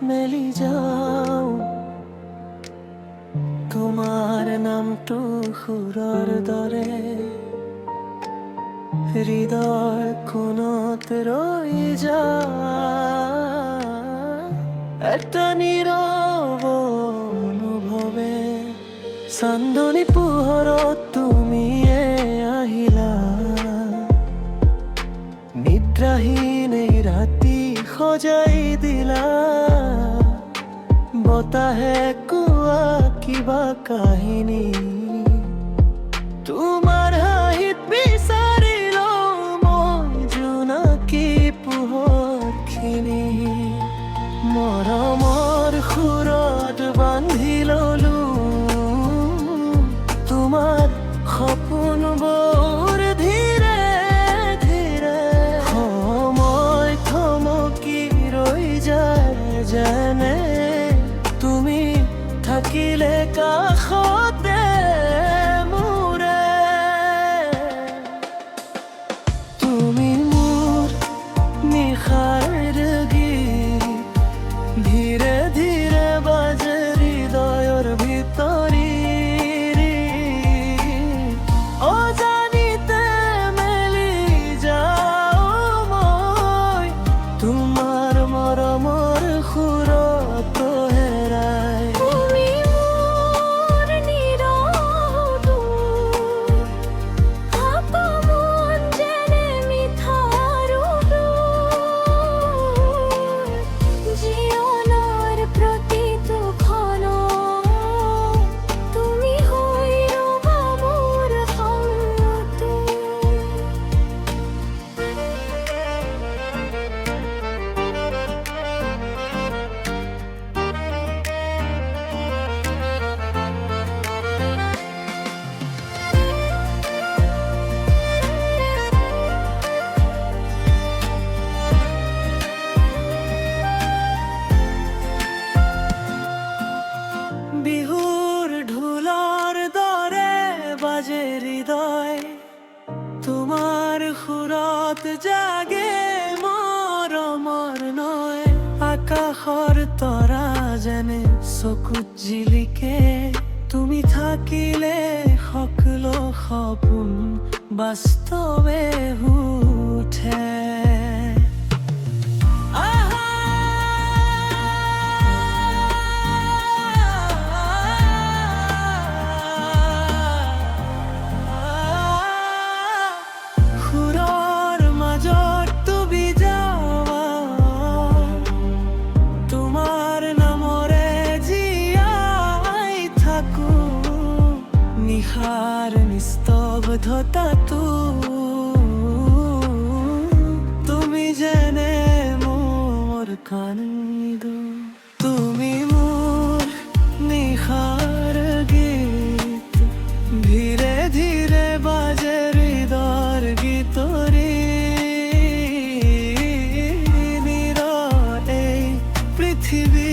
মেলি যাওঁ তোমাৰ নামটো সুৰৰ দৰে হৃদয় কোণত ৰৈ যায় এটা নীৰৱ অনুভৱে চান্দনী পোহৰত তুমিয়ে আহিলা নিদ্ৰাহীন এই ৰাতি সজাই দিলা বতাহে কোৱা কিবা কাহিনী তোমাৰ হাঁহিত বিচাৰিলো মই জোনাকী পোহৰখিনি মৰমৰ সুৰত বান্ধি ললো তোমাৰ সপোনবোৰ ধীৰে ধীৰে সময় থমকি ৰৈ যায় যেনে তুমি থাকিলে কাষতে মোৰে তুমি মোৰ নিশাৰ গীত ধীৰে ধীৰে বাজে হৃদয়ৰ ভিতৰি অজানিতে মেলি যাওঁ মই তোমাৰ মৰমৰ সুৰত হেৰাই তুমি মোৰ নিৰৱ আপমন যেনে মিঠা ৰূপ জীৱনৰ প্ৰতিটো ক্ষণ তুমি হৈ ৰবা মোৰ সংগত বিহুৰ ঢোলৰ দৰে বাজে হৃদয় তোমাৰ সুৰত জাগে মৰমৰ নয় আকাশৰ তৰা যেনে চকুত জিলিকে তুমি থাকিলে সকলো সপোন বাস্তৱে উঠে সুৰৰ মাজত তুমি যাৱা তোমাৰ নামৰে জীয়াই থাকো নিশাৰ নিস্তব্ধতাটো তুমি যেনে মোৰ কান্দো তুমি মোৰ নিশাৰ গীত ধীৰে ধীৰে বাজে হৃদয়ৰ গীতৰি নীৰৱ এই পৃথিৱী